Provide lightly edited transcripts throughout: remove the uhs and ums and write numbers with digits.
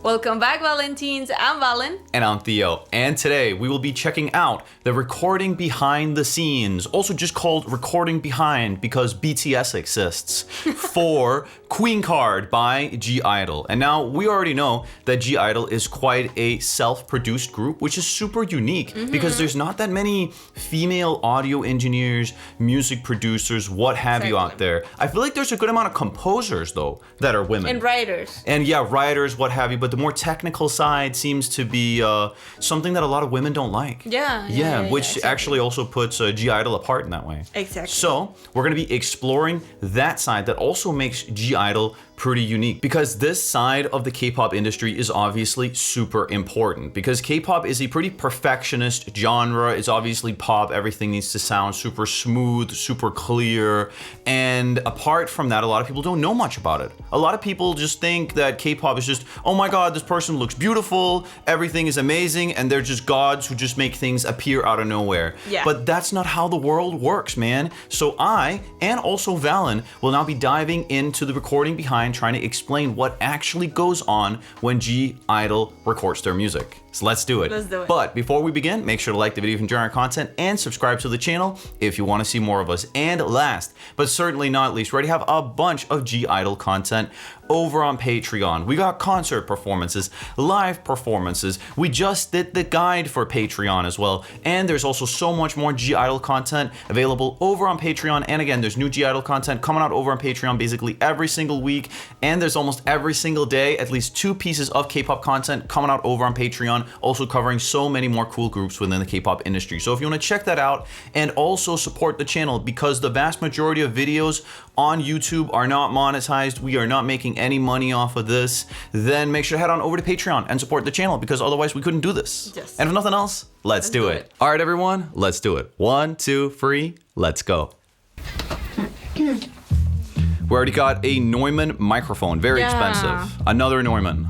Welcome back, Valentines. I'm Valen. And I'm Theo. And today we will be checking out the recording behind the scenes, also just called recording behind because BTS exists, for Queencard by I-DLE. And now we already know that I-DLE is quite a self-produced group, which is super unique because there's not that many female audio engineers, music producers, what have you out there. I feel like there's a good amount of composers though that are women. And writers. And yeah, writers, what have you, but the more technical side seems to be something that a lot of women don't like. Yeah, which exactly. actually also puts I-DLE apart in that way. Exactly. So we're going to be exploring that side that also makes I-DLE pretty unique, because this side of the K-pop industry is obviously super important, because K-pop is a pretty perfectionist genre. It's obviously pop. Everything needs to sound super smooth, super clear. And apart from that, a lot of people don't know much about it. A lot of people just think that K-pop is just, oh my God, this person looks beautiful, everything is amazing, and they're just gods who just make things appear out of nowhere. Yeah. But that's not how the world works, man. So I, and also Valen, will now be diving into the recording behind, trying to explain what actually goes on when I-DLE records their music. So let's do it. Let's do it. But before we begin, make sure to like the video if you enjoy our content and subscribe to the channel if you want to see more of us. And last, but certainly not least, we already have a bunch of I-DLE content over on Patreon. We got concert performances, live performances. We just did the guide for Patreon as well. And there's also so much more I-DLE content available over on Patreon. And again, there's new I-DLE content coming out over on Patreon basically every single week. And there's almost every single day at least 2 pieces of K-pop content coming out over on Patreon, also covering so many more cool groups within the K-pop industry. So if you want to check that out and also support the channel, because the vast majority of videos on YouTube are not monetized, we are not making any money off of this, then make sure to head on over to Patreon and support the channel, because otherwise we couldn't do this. Yes. And if nothing else, let's do it. All right, everyone, let's do it. 1, 2, 3, let's go. We already got a Neumann microphone, very expensive. Another Neumann.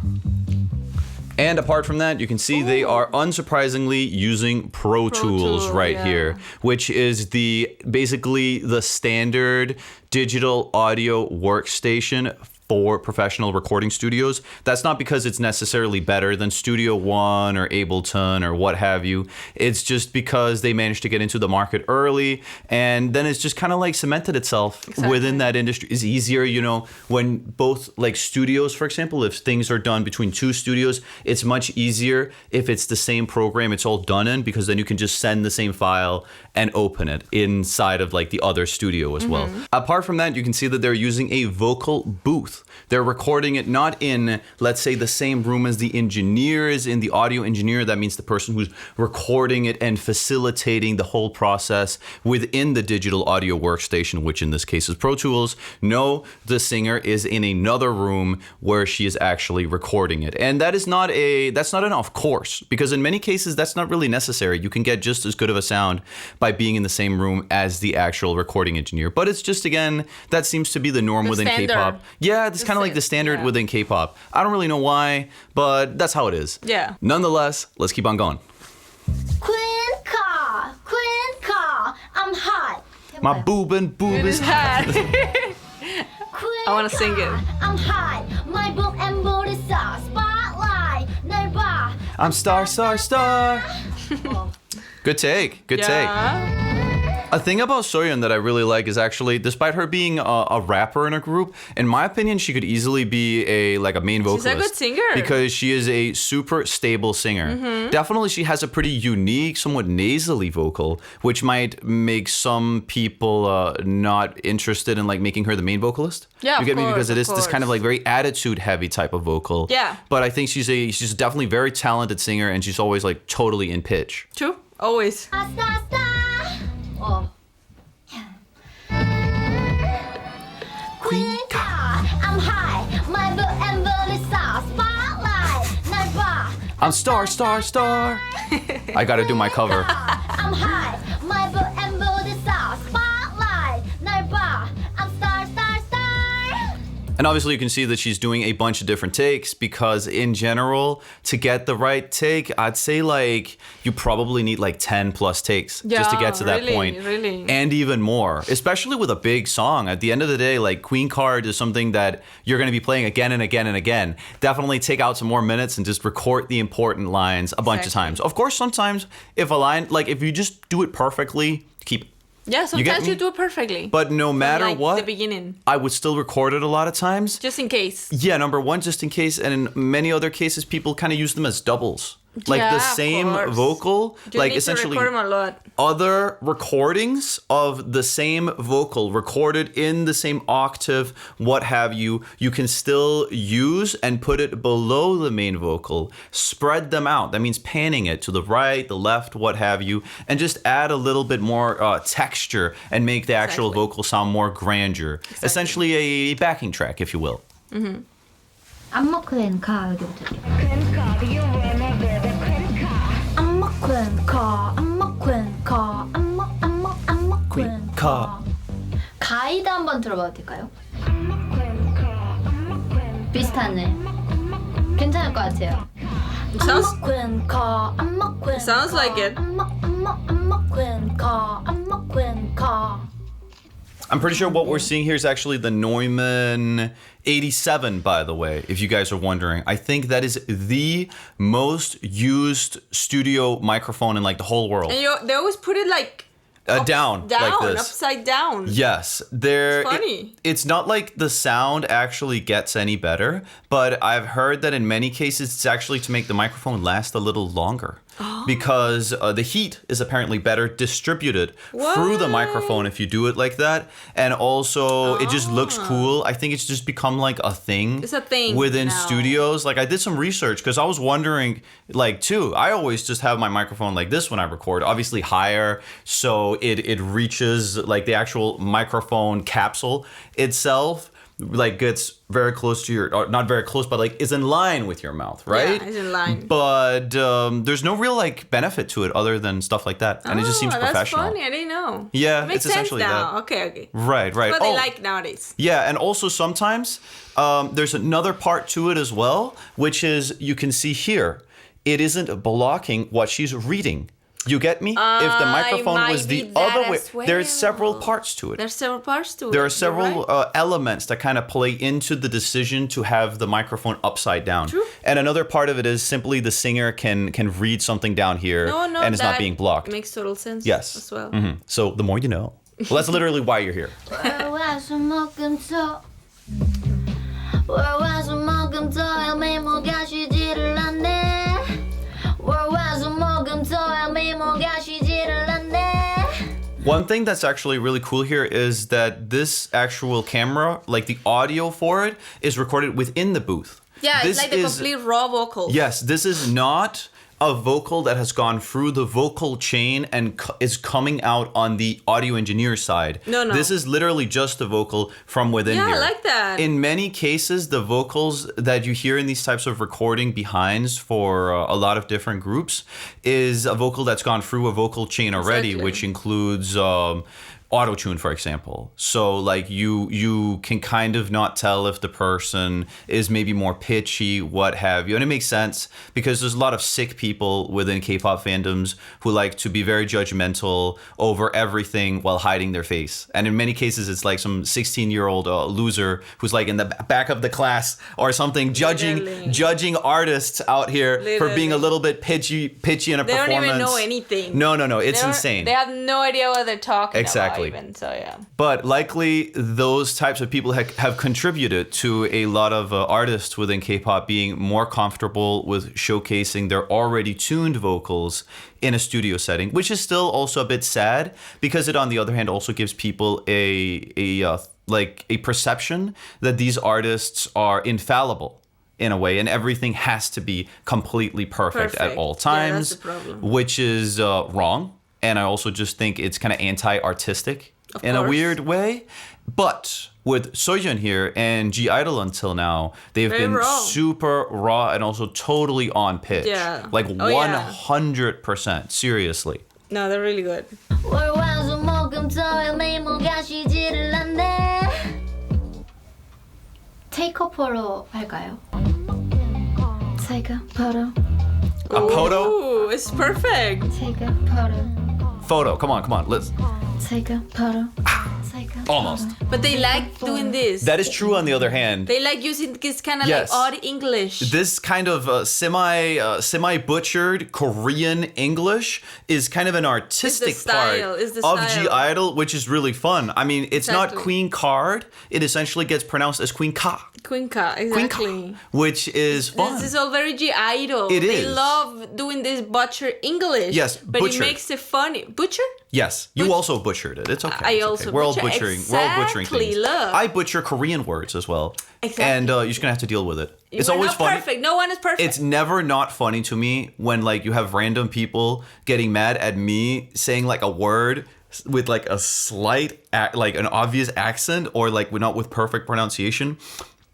And apart from that, you can see they are unsurprisingly using Pro Tools right here, which is basically the standard digital audio workstation for professional recording studios. That's not because it's necessarily better than Studio One or Ableton or what have you. It's just because they managed to get into the market early, and then it's just kind of like cemented itself within that industry. It's easier, you know, when both like studios, for example, if things are done between 2 studios, it's much easier if it's the same program it's all done in, because then you can just send the same file and open it inside of like the other studio as well. Apart from that, you can see that they're using a vocal booth. They're recording it not in, let's say, the same room as the engineer is in, the audio engineer. That means the person who's recording it and facilitating the whole process within the digital audio workstation, which in this case is Pro Tools. No, the singer is in another room where she is actually recording it. And that's not enough, of course, because in many cases that's not really necessary. You can get just as good of a sound by being in the same room as the actual recording engineer. But it's just, again, that seems to be the norm within K-pop. Yeah, it's kind of like the standard within K-pop. I don't really know why, but that's how it is. Yeah. Nonetheless, let's keep on going. Queencard, I'm hot. My boob is hot. I want to sing it. I'm hot. My boob and booty sauce. Spotlight. No bar. I'm star. Good take. A thing about Soyeon that I really like is actually, despite her being a rapper in a group, in my opinion, she could easily be a main vocalist. She's a good singer. Because she is a super stable singer. Definitely she has a pretty unique, somewhat nasally vocal, which might make some people not interested in like making her the main vocalist. Yeah, you get me? Because it is of this kind of like very attitude heavy type of vocal. Yeah. But I think she's definitely a very talented singer, and she's always like totally in pitch. True. Always. Star. Oh. Queencard, I'm high. My boob and booty sauce. Spotlight. No bar. I'm star. I gotta do my cover. I'm high. My boob and booty sauce. Spotlight. No bar. I'm star. And obviously you can see that she's doing a bunch of different takes because in general, to get the right take, I'd say like you probably need like 10 plus takes just to get to that point. Really. And even more, especially with a big song. At the end of the day, like Queencard is something that you're going to be playing again and again and again. Definitely take out some more minutes and just record the important lines a bunch of times. Of course, sometimes if a line, like if you just do it perfectly, keep it. Yeah, sometimes you do it perfectly. But no matter like what, the beginning. I would still record it a lot of times. Just in case. Yeah, number one, just in case. And in many other cases, people kind of use them as doubles. Like the same vocal, You like need essentially to record them a lot. other recordings of the same vocal recorded in the same octave, what have you, you can still use and put it below the main vocal, spread them out. That means panning it to the right, the left, what have you, and just add a little bit more texture and make the actual vocal sound more grandeur. Essentially a backing track, if you will. Mm-hmm. I'm a Queencard 여기부터. Queencard, you wanna be the Queencard. I'm a Queencard. I'm a Queencard. I'm a Queencard. 가이드 한번 들어봐도 될까요? I'm a Queencard. I'm a Queencard. 비슷하네. 괜찮을 것 같아요. Sounds- I'm a Queencard. I'm a Queencard. Sounds like it. I'm a Queencard. I'm a Queencard. I'm pretty sure what we're seeing here is actually the Neumann 87, by the way, if you guys are wondering. I think that is the most used studio microphone in like the whole world. And they always put it like Down, down, like this. upside down. Yes, there. It's funny. It's not like the sound actually gets any better, but I've heard that in many cases it's actually to make the microphone last a little longer. Because the heat is apparently better distributed through the microphone if you do it like that. And also, it just looks cool. I think it's just become like a thing. It's a thing within now. studios. Like I did some research because I was wondering, like too, I always just have my microphone like this when I record, obviously higher. So it reaches like the actual microphone capsule itself. Like gets very close to your, or not very close, but like is in line with your mouth, right? Yeah, it's in line. But there's no real like benefit to it other than stuff like that, and it just seems professional. That's funny. I didn't know. Yeah, it makes it's sense essentially now. that. Okay. Right. What they like nowadays. Yeah, and also sometimes there's another part to it as well, which is you can see here, it isn't blocking what she's reading. You get me? If the microphone was the other way, there's several parts to it. There's several parts to it. There are several elements that kind of play into the decision to have the microphone upside down. True. And another part of it is simply the singer can read something down here and it's not being blocked. Makes total sense. Yes. As well. Mm-hmm. So the more you know. Well, that's literally why you're here. One thing that's actually really cool here is that this actual camera, like the audio for it, is recorded within the booth. Yeah, This it's like the is- complete raw vocal. Yes, this is not a vocal that has gone through the vocal chain and is coming out on the audio engineer side. No. This is literally just the vocal from within Yeah, here. I like that. In many cases, the vocals that you hear in these types of recording behinds for a lot of different groups is a vocal that's gone through a vocal chain already, Exactly. which includes auto-tune, for example. So like you can kind of not tell if the person is maybe more pitchy, what have you. And it makes sense because there's a lot of sick people within K-pop fandoms who like to be very judgmental over everything while hiding their face. And in many cases, it's like some 16-year-old loser who's like in the back of the class or something judging artists out here for being a little bit pitchy in a They performance. don't even know anything. No. It's insane. They have no idea what they're talking Exactly. about even. So yeah. But likely those types of people have contributed to a lot of artists within K-pop being more comfortable with showcasing their already tuned vocals in a studio setting, which is still also a bit sad because it, on the other hand, also gives people a perception that these artists are infallible in a way, and everything has to be completely perfect at all Yeah, times, that's the problem. which is wrong. And I also just think it's kind of anti-artistic in a course. weird way. But with Soyeon here and I-DLE until now, they've Very been raw. super raw and also totally on pitch. Yeah. Like Oh, yeah. 100%. Seriously. No, they're really good. take a photo 할까요? Take a photo. A photo? Ooh, it's perfect. Take a photo. Photo. Come on. Let's. Take a photo. Take a Almost. But they like doing this. That is true on the other hand. They like using this kind of Yes. like odd English. This kind of semi butchered Korean English is kind of an artistic style, part is the of style. G-idle, which is really fun. I mean, it's not Exactly. Queencard. It essentially gets pronounced as Queencard. Queencard, exactly. Which is fun. This is all very G-idle. It They is. love doing this butcher English. Yes, but butcher. it makes it funny. Butcher? Yes, you also butchered it. It's okay. I it's also okay. We're all butcher. butchering. We're all butchering Exactly, things. look. I butcher Korean words as well. Exactly. And you're just gonna have to deal with it. It's We're always not funny. perfect. No one is perfect. It's never not funny to me when like you have random people getting mad at me saying like a word with like a slight like an obvious accent or like not with perfect pronunciation,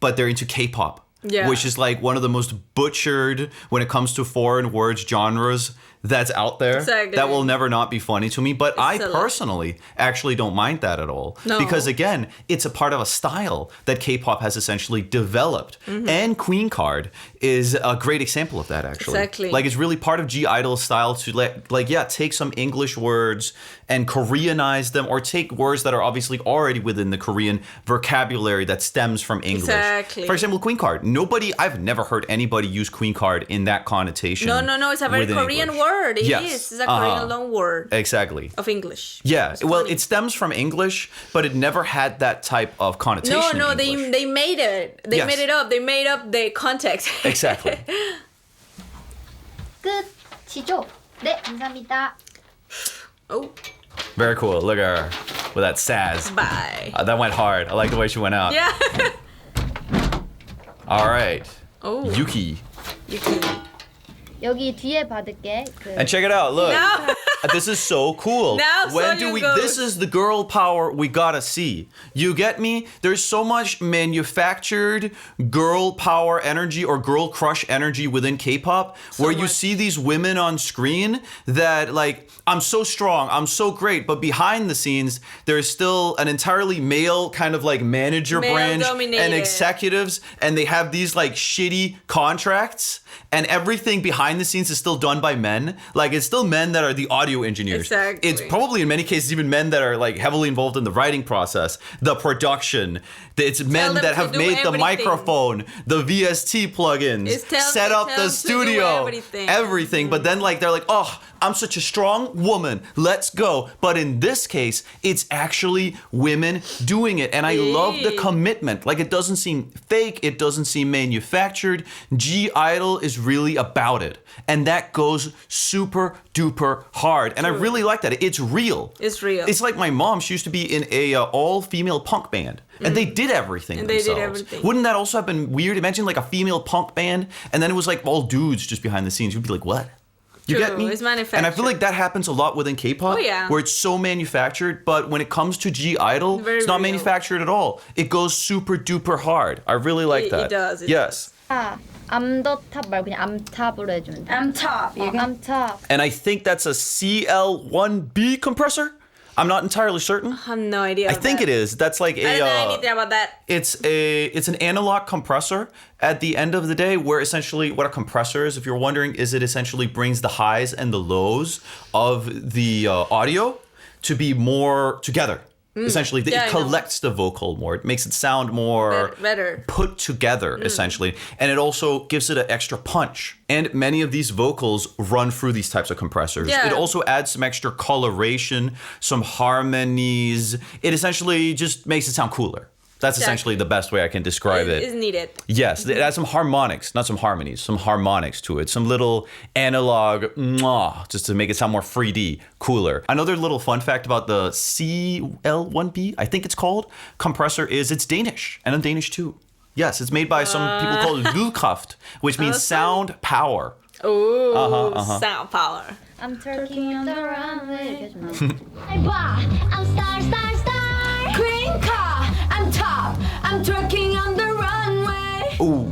but they're into K-pop. Yeah. Which is like one of the most butchered when it comes to foreign words genres that's out there. Exactly. That will never not be funny to me. But I silly. personally actually don't mind that at all. No. Because again, it's a part of a style that K-pop has essentially developed. Mm-hmm. And Queencard is a great example of that actually. Exactly. Like it's really part of G-idle style to take some English words and Koreanize them or take words that are obviously already within the Korean vocabulary that stems from English. Exactly. For example, Queencard. I've never heard anybody use Queencard in that connotation. No. It's a very within Korean English. word. It Yes. is. It's a Korean loan word Exactly. of English. Yeah, It's well, funny. it stems from English, but it never had that type of connotation. No, in English. they made it. They Yes. made it up. They made up the context. Exactly. 끝이죠? 네, 감사합니다. Oh, Very cool. Look at her with that sass. bye. That went hard. I like the way she went out. Yeah. All right. Oh, Yuki. Yuki. 여기 뒤에 받을게. And check it out. Look. Now, This is so cool. Now when do Sonya we goes. This is the girl power we gotta see. You get me? There's so much manufactured girl power energy or girl crush energy within K-pop where you much. see these women on screen that like, I'm so strong, I'm so great, but behind the scenes there's still an entirely male kind of like manager Male branch dominated. and executives, and they have these like shitty contracts, and everything behind the scenes is still done by men. Like it's still men that are the audio engineers. Exactly. It's probably in many cases even men that are like heavily involved in the writing process, the production. It's men them that to have do made the everything. microphone, the VST plugins, set up tell the them to do studio, everything. But then like they're like, oh, I'm such a strong woman. Let's go. But in this case, it's actually women doing it. And I love the Hey. commitment. Like it doesn't seem fake. It doesn't seem manufactured. G-idle is really about it. And that goes super duper hard. And I really like that. It's real. It's real. It's like my mom. She used to be in a all-female punk band. And they did everything And they did themselves. everything. Wouldn't that also have been weird? Imagine like a female punk band and then it was like all dudes just behind the scenes. You'd be like, what? You True, get me? it's And I feel manufactured. like that happens a lot within K-pop, Oh, yeah. where it's so manufactured. But when it comes to G-idle, Very it's not real. manufactured at all. It goes super duper hard. I really like It that. does, it yes. 암더탑 말고 그냥 암탑으로 해주면 돼. I'm top. 암탑. And I think that's a CL1B compressor. I'm not entirely certain. I have no idea. I think it is. That's like I don't know a. anything about that. It's an analog compressor at the end of the day, where essentially what a compressor is, if you're wondering, is it essentially brings the highs and the lows of the audio to be more together. Essentially, Yeah, I it know. collects the vocal more. It makes it sound more Better. put together, essentially. And it also gives it an extra punch. And many of these vocals run through these types of compressors. Yeah. It also adds some extra coloration, some harmonies. It essentially just makes it sound cooler. That's essentially the best way I can describe it. Is needed. Yes, it has some harmonics, not some harmonies, some harmonics to it. Some little analog, mwah, just to make it sound more 3D, cooler. Another little fun fact about the CL1B, I think it's called, compressor is it's Danish, and I'm Danish too. Yes, it's made by some people called Lydkraft, which means sound power. Ooh, sound power. I'm turkey on the runway. 이렇게 해주면 돼. I'm star, star, star. Queencard, I'm top. I'm twerking on the runway. Ooh,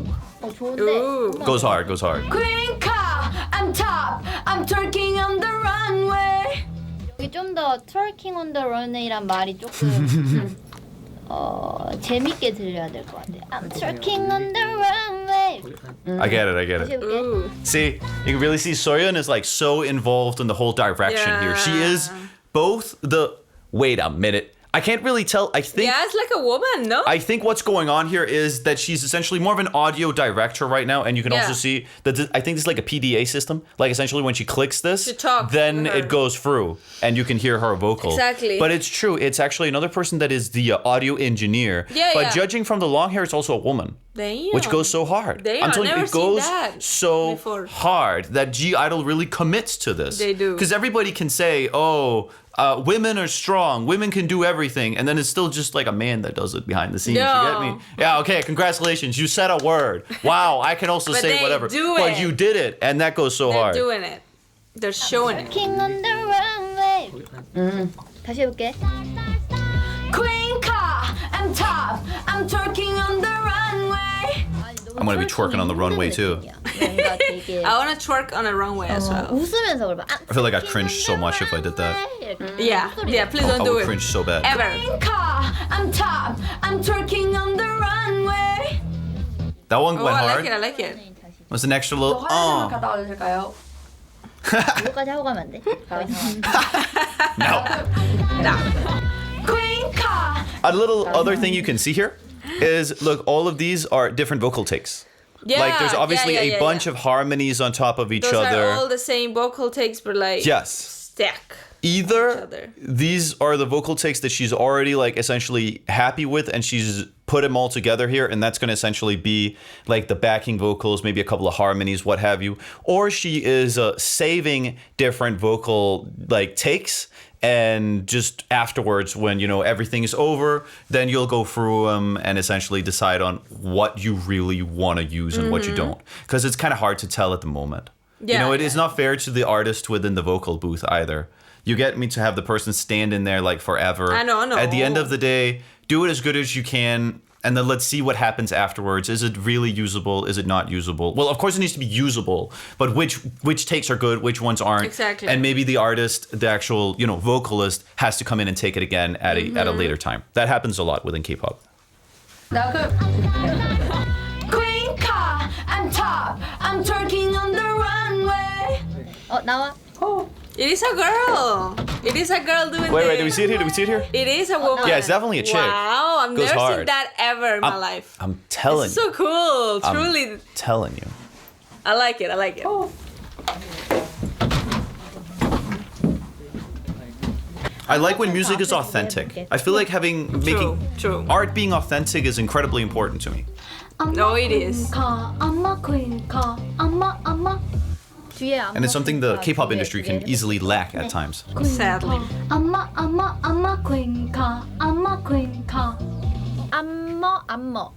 좋은데. Ooh. 한번 goes hard, goes hard. Queencard, I'm top. I'm twerking on the runway. 여기 좀 더 twerking on the runway란 말이 조금 재밌게 들려야 될 것 같아. I'm twerking on the runway. I get it. 다시 해볼게. Ooh. See, you can really see Soyeon is like so involved in the whole direction here. She is both the. Wait a minute. I can't really tell. I think. Yeah, it's like a woman, no? I think what's going on here is that she's essentially more of an audio director right now, and you can also see that I think this is like a PDA system. Like essentially, when she clicks this, She talks then to her. it goes through, and you can hear her vocal. Exactly. But it's true. It's actually another person that is the audio engineer. Yeah, But yeah. judging from the long hair, it's also a woman. Damn. Which goes so hard. Damn, I'm I've telling you, never it goes seen that so before. hard that G-Idol really commits to this. They do. Because everybody can say, oh, women are strong, women can do everything, and then it's still just like a man that does it behind the scenes. You get me? No. Yeah, okay, congratulations, you said a word. Wow, I can also But say they whatever. do But it. you did it, and that goes so They're hard. doing it. They're showing it. Twerking on the runway. 다시 해볼게. Queencard, I'm top. I'm twerking on the runway. I'm gonna be twerking on the runway too. 뭔가 되게 I want to twerk on a runway as well. 웃으면서 그러면 I feel like I'd cringe so much if I did that. Yeah, yeah, please I don't do would it. cringe so bad. Ever. Queencard, I'm top. I'm twerking on the runway. That one Oh, went I hard. like it, I like it. Was an extra little. 화장실만 갔다 와도 될까요? 이거까지 하고 가면 안 돼? No. Queencard. A little other thing you can see here is, look, all of these are different vocal takes. Yeah, Like there's obviously a bunch yeah. of harmonies on top of each Those other. are all the same vocal takes, but like Yes. stack. Either other. these are the vocal takes that she's already like essentially happy with, and she's put them all together here, and that's going to essentially be like the backing vocals, maybe a couple of harmonies, what have you. Or she is saving different vocal like takes, and just afterwards, when you know everything is over, then you'll go through them and essentially decide on what you really want to use and what you don't, because it's kind of hard to tell at the moment. You know, it is not fair to the artist within the vocal booth either. You get me to have the person stand in there like forever. I know. At the end of the day, do it as good as you can, and then let's see what happens afterwards. Is it really usable? Is it not usable? Well, of course it needs to be usable, but which takes are good, which ones aren't? Exactly. And maybe the artist, the actual, you know, vocalist has to come in and take it again at a later time. That happens a lot within K-pop. 나 Queencard, I'm top. I'm twerking on the runway. 나와. It is a girl. It is a girl doing Wait, this. do we see it here? Do we see it here? It is a woman. Yeah, it's definitely a chick. Wow, I've Goes never seen hard. that ever in my life. I'm telling It's so you. cool. Truly, Telling you. I like it. I like it. I like when music is authentic. I feel like making True. art being authentic is incredibly important to me. No, it is. 엄마 Queencard, 엄마. 뒤에 And it's something the K-pop industry can easily lack at times. Sadly. 엄마 Queencard, 엄마 Queencard. 안머.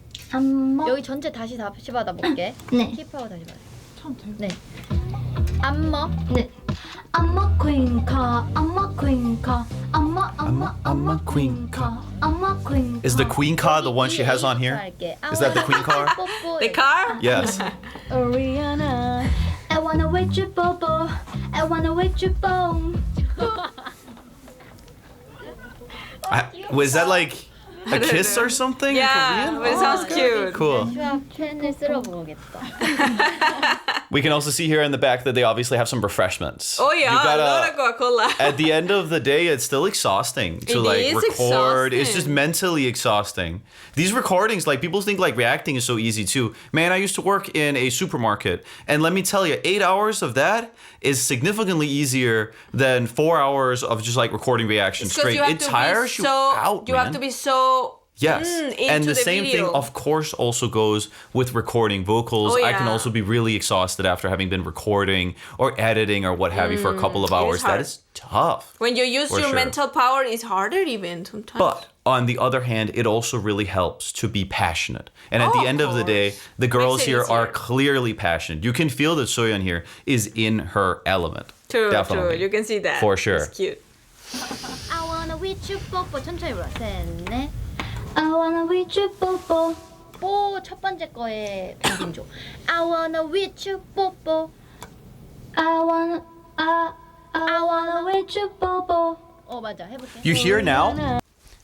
여기 전체 다시 받아볼게. 네. 힙하고 다시 받아. 네. 안머. 네. 엄마 Queencard, 엄마 Queencard, 엄마 Queencard, 엄마 Queencard. Is the Queencard the one she has on here? Is that the Queencard? The car? Yes. Rihanna, I wanna wait you bobo, I wanna wait you bone. Was that like a kiss or something? in Yeah, Korean? but it sounds cute. Cool. 수학 펜을 쓸어보겠다. We can also see here in the back that they obviously have some refreshments. Oh yeah, You a gotta- lot of Coca-Cola. At the end of the day, it's still exhausting to It like is record. It's just exhausting. mentally exhausting. These recordings, like people think like reacting is so easy too. Man, I used to work in a supermarket, and let me tell you, 8 hours of that is significantly easier than 4 hours of just like recording reactions Because straight. you have It to tires be you so, out, You man. have to be so Yes, into and the same video. thing, of course, also goes with recording vocals. Oh, I can yeah. also be really exhausted after having been recording or editing or what have you for a couple of hours. That hard. is tough. When you use For your sure. mental power, it's harder even sometimes. But on the other hand, it also really helps to be passionate. And at Oh, the end of the day, course. the girls Makes it here are easier. clearly passionate. You can feel that Soyeon here is in her element. true, Definitely. You can see that. For sure. It's cute. I wanna with you 뽀뽀 천천히 불러. 셋, 넷. I wanna with you bobo. 뽀 첫 번째 거에 반응줘. I wanna with you 뽀뽀. I wanna with you bobo. 맞아 해볼게. You hear now?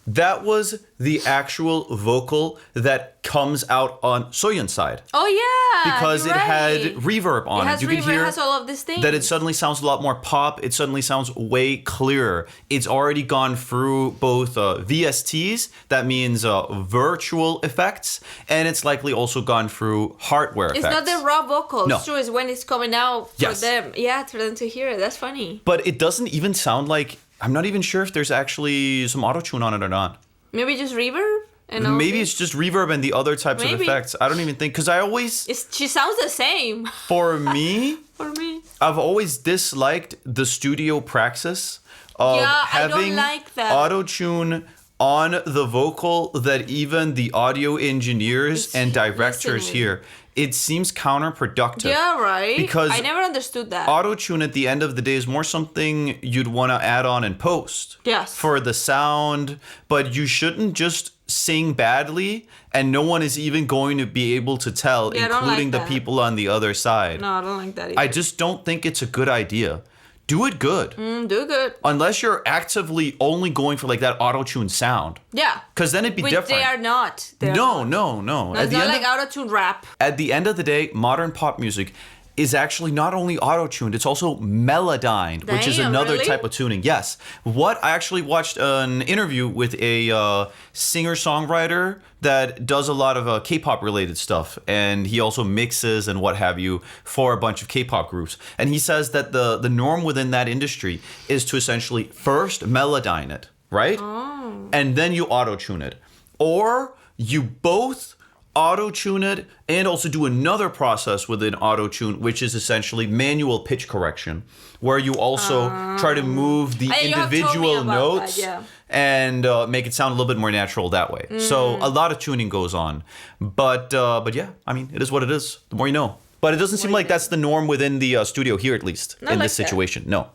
That was the actual vocal that comes out on Soyeon's side. Oh yeah, Because you're it had right. reverb on It it. has You reverb, can hear it has all of these things. that it suddenly sounds a lot more pop. It suddenly sounds way clearer. It's already gone through both VSTs, that means virtual effects, and it's likely also gone through hardware It's effects. not the raw vocals. No. It's true. It's when it's coming out for Yes. them. Yeah, for them to hear it. That's funny. But it doesn't even sound like, I'm not even sure if there's actually some auto-tune on it or not. Maybe just reverb. And all Maybe this. it's just reverb and the other types of Maybe. effects. I don't even think, because I always, She sounds the same for me, for me. I've always disliked the studio praxis of Yeah, I don't having like that. auto-tune on the vocal that even the audio engineers It's and directors listening. hear. It seems counterproductive. Yeah, right. Because I never understood that. auto-tune at the end of the day is more something you'd want to add on in post. Yes. For the sound, but you shouldn't just sing badly and no one is even going to be able to tell, Yeah, I don't including like the that. people on the other side. No, I don't like that either. I just don't think it's a good idea. Do it good. Do good. Unless you're actively only going for like that auto-tune sound. Yeah. Because then it'd be Which different. they are not. They are No, not. no. No, it's not like auto-tune rap. At the end of the day, modern pop music is actually not only auto-tuned, it's also melodined, which is Damn, another really? type of tuning. Yes. I actually watched an interview with a singer-songwriter that does a lot of K-pop related stuff, and he also mixes and what have you for a bunch of K-pop groups. And he says that the norm within that industry is to essentially first melodine it, right? Oh. And then you auto-tune it. Or you both auto-tune it and also do another process within auto-tune, which is essentially manual pitch correction, where you also try to move the You have told me individual about notes that, yeah. and make it sound a little bit more natural that way. So a lot of tuning goes on. But yeah, I mean, it is what it is. The more you know. But it doesn't seem like that's the norm within the studio here, at least, Not in like this that. situation. No.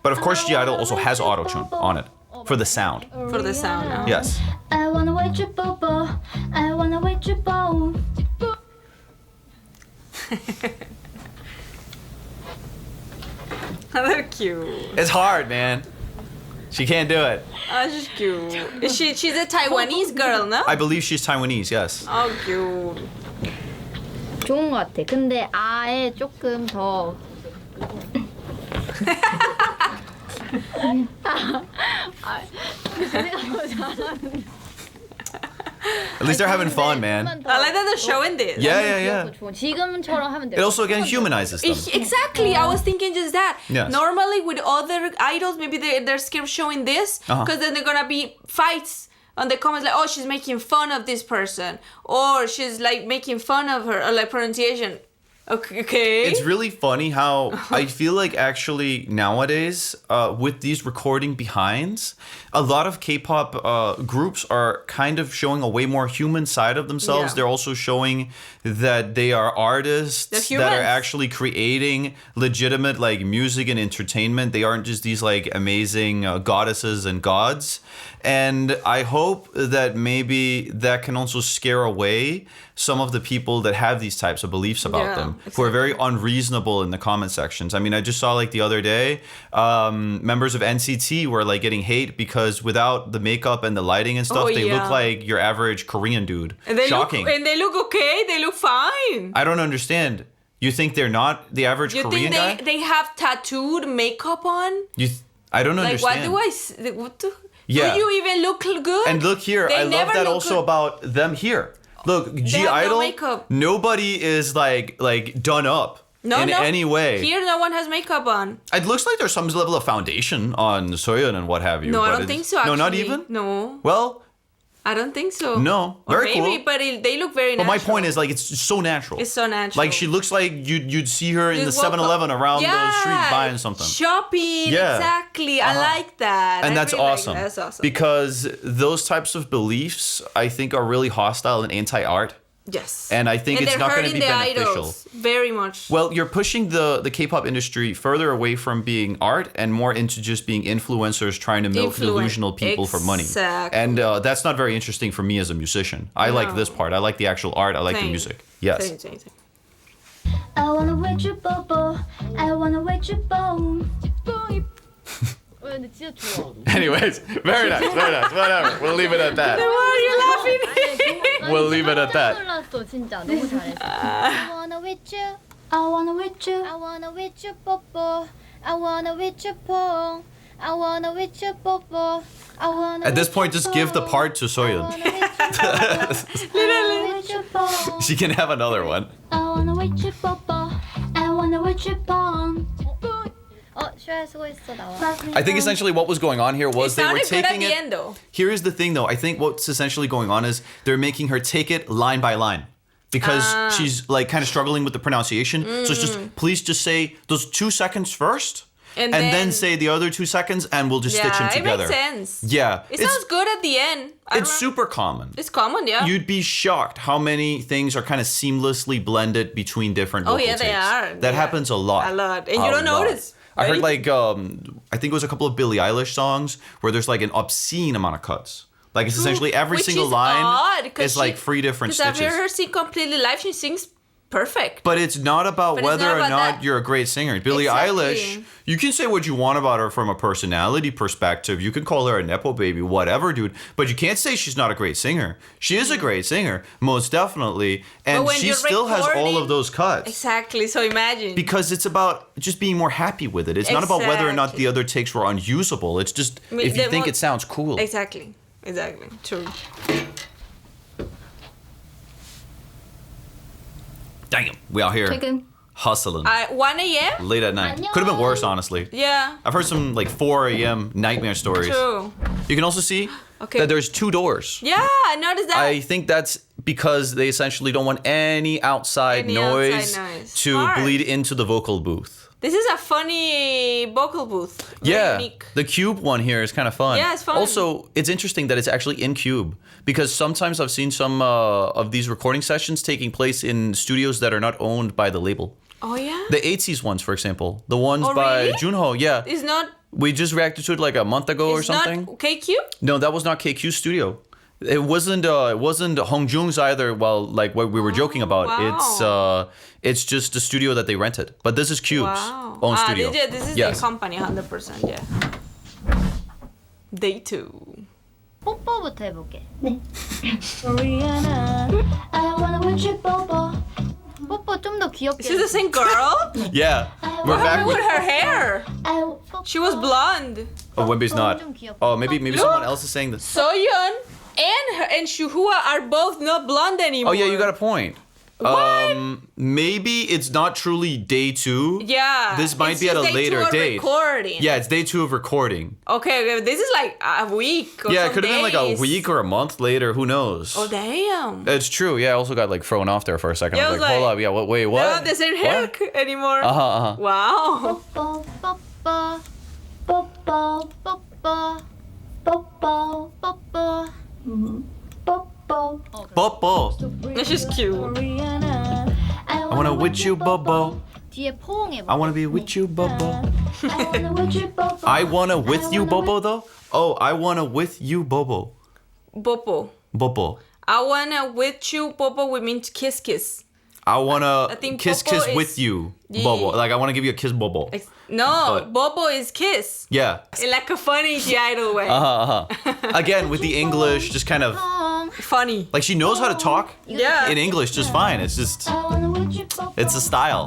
But of course, I-DLE also has auto-tune on it for the sound. For the sound now. Yes. I wanna wait you, Bobo. I wanna wait you, Bo. They're cute. It's hard, man. She can't do it. Oh, she's cute. She's a Taiwanese girl, no? I believe she's Taiwanese, yes. Oh, cute. 좋은 것 같아. 근데 아예 조금 더 At least they're having fun, man. I like that they're showing this. Yeah. 지금처럼 하면 돼. It also again humanizes them. Exactly, I was thinking just that. Yes. Normally with other idols, maybe they're scared of showing this because then they're gonna be fights on the comments like, oh, she's making fun of this person, or she's like making fun of her, or like pronunciation. Okay. It's really funny how I feel like actually nowadays with these recording behinds, a lot of K-pop groups are kind of showing a way more human side of themselves. Yeah. They're also showing that they are artists They're that are humans. actually creating legitimate like music and entertainment. They aren't just these like amazing goddesses and gods. And I hope that maybe that can also scare away some of the people that have these types of beliefs about Yeah, them, who are very unreasonable in the comment sections. I mean, I just saw like the other day, members of NCT were like getting hate because without the makeup and the lighting and stuff, Oh, they yeah. look like your average Korean dude. And they Shocking. They look okay. They look fine. I don't understand. You think they're not the average You Korean think guy? they have tattooed makeup on? I don't Like, understand. what do? Yeah. Do you even look good? And look here, They I love never that look also good. about them here. Look, have no G-I-DLE, makeup. nobody is like done up in any way. Here, no one has makeup on. It looks like there's some level of foundation on Soyeon and what have you. No, I but don't it's- think so. Actually. No, not even? No, Well, I don't think so. No, Or very maybe, cool. but they look very but natural. my point is like it's just so natural. It's so natural. Like she looks like you'd see her in the Just walk 7-Eleven up- around the Yeah, street buying something. Shopping, Yeah. exactly. I like that. And I that's really like awesome. that. That's awesome. Because those types of beliefs, I think, are really hostile and anti-art. Yes. And I think it's they're not going to hurting be the beneficial. idols very much. Well, you're pushing the K-pop industry further away from being art and more into just being influencers trying to milk delusional people for money. Exactly. And that's not very interesting for me as a musician. I like this part. I like the actual art. I like the Same. music. Yes. Same. I wanna wait you, Bobo. I wanna wait you, Bo. 근데 진짜 좋아. Anyways, very nice. Whatever. We'll leave it at that. Why are you laughing? We'll leave it at that. 놀랐어 진짜 너무 잘했어. I wanna with you. I wanna with you. I wanna with you, 뽀뽀. I wanna with you, 퐁. I wanna with you, 뽀뽀. I wanna. At this point, just give the part to Soyeon. She can have another one. I wanna with you, 뽀뽀. I wanna with you, 퐁. 슈아 수고했어 나와. I think essentially what was going on here was they were Sounded good at taking the it. end, though. Here's the thing, though. I think what's essentially going on is they're making her take it line by line. Because she's like kind of struggling with the pronunciation. So it's just, please just say those 2 seconds first. And then say the other 2 seconds and we'll just stitch them together. It makes sense. Yeah. It sounds good at the end. It's super common. It's common, yeah. You'd be shocked how many things are kind of seamlessly blended between different vocal takes. They are. That happens a lot. A lot. And you don't notice. I heard like, I think it was a couple of Billie Eilish songs where there's like an obscene amount of cuts. Like it's essentially every single line is like 3 different stitches. Because I've heard her sing completely live. She sings perfect. But it's not about whether or not you're a great singer. Billie Eilish, you can say what you want about her from a personality perspective. You can call her a nepo baby, whatever, dude. But you can't say she's not a great singer. She is a great singer, most definitely. And she still has all of those cuts. Exactly. So imagine. Because it's about just being more happy with it. It's not about whether or not the other takes were unusable. It's just if you think it sounds cool. Exactly. True. Damn, we out here hustling 1 a.m. late at night. Could have been worse, honestly. Yeah. I've heard some like 4 a.m. nightmare stories. True. You can also see that there's 2 doors. Yeah, I noticed that. I think that's because they essentially don't want any outside noise to bleed into the vocal booth. This is a funny vocal booth. Yeah, unique. The cube one here is kind of fun. Yeah, it's fun. Also, it's interesting that it's actually in cube because sometimes I've seen some of these recording sessions taking place in studios that are not owned by the label. Oh yeah. The 8Cs ones, for example, the ones by really? Junho. Yeah, It's not. we just reacted to it like a month ago or It's something. not KQ. No, that was not KQ Studio. It wasn't Hongjung's either. Well, like what we were joking about. Wow. It's just a studio that they rented. But this is Cube's own studio. This is the company, 100%. Yeah. Day 2. 뽀뽀부터 해볼게. I wanna with you, 뽀뽀. 뽀뽀 좀 더 귀엽게. She's the same girl. Yeah, we're What back happened with. with her hair? She was blonde. Oh, Wemby's not. 좀 귀엽게. Oh, maybe someone else is saying this. Soyeon and Shuhua are both not blonde anymore. Oh yeah, you got a point. What? Maybe it's not truly day 2. Yeah. This might be at a day later 2 of date. Recording. Yeah, it's day 2 of recording. Okay, this is like a week. Or Yeah, it some could have been like a days. week or a month later. Who knows? Oh damn. It's true. Yeah, I also got like thrown off there for a second. Yeah, I was like, hold up. Yeah, wait, what? They're not the same hair anymore. Uh-huh. Wow. 뽀뽀 뽀뽀 뽀뽀 뽀뽀 뽀뽀 뽀뽀 Bobo. That's just cute. I wanna with you, Bobo. 뒤에 포옹해. I wanna be with you, Bobo. I wanna with you, Bobo, though? Oh, I wanna with you, Bobo. Bobo. Bobo. I wanna with you, Bobo, we mean kiss. I wanna I think kiss Bobo is- with you, Yeah. Bobo. Like, I wanna give you a kiss, Bobo. No, But- Bobo is kiss. Yeah. In like a funny G-idol way. Again, with the English, just kind of, Funny. like, she knows how to talk Yeah. in English just fine. It's just, it's a style.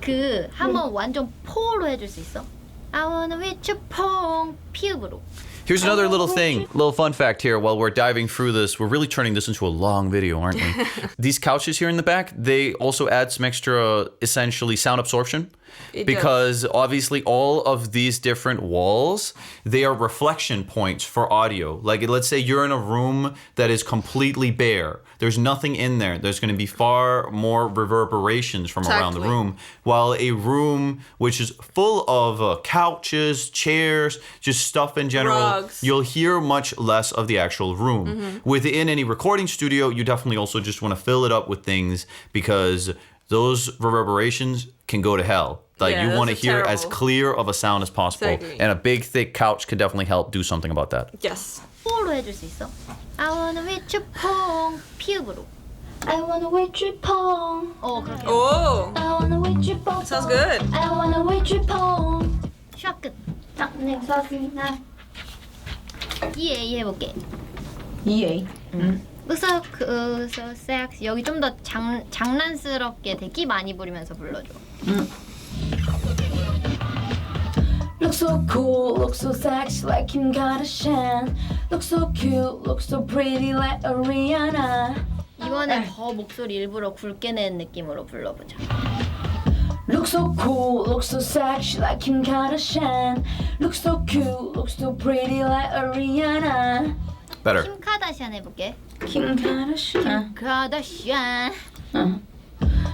그 한번 완전 포로 해줄 수 있어? I wanna with you 퐁 피읍으로. Here's another little thing, little fun fact here while we're diving through this. We're really turning this into a long video, aren't we? These couches here in the back, they also add some extra, essentially, sound absorption. Because obviously all of these different walls, they are reflection points for audio. Like, let's say you're in a room that is completely bare. There's nothing in there. There's going to be far more reverberations from around the room. While a room which is full of couches, chairs, just stuff in general, Rugs. you'll hear much less of the actual room. Within any recording studio, you definitely also just want to fill it up with things because those reverberations can go to hell. Like, Yeah, you those want to are hear as terrible. clear of a sound as possible. Exactly. And a big, thick couch could definitely help do something about that. Yes. 포로 해줄 수 있어? I wanna with you 퐁 피읍으로. I wanna with you, 퐁. 그렇게. Oh, I wanna with you, 뽀뽀. sounds good. I wanna with you, 퐁. 슈아 마지막 끝. 나 EA 해볼게. EA. Looks so sexy. 여기 좀 더 장난스럽게 되게 많이 부리면서 불러줘. Look so cool, look so sexy like Kim Kardashian. Look so cute, look so pretty like Ariana. 이번엔 더 목소리 일부러 굵게 낸 느낌으로 불러보자. Look so cool, look so sexy like Kim Kardashian. Look so cute, look so pretty like Ariana. Better. 킴 카다시안 해볼게. Kim Kardashian. 카다시안.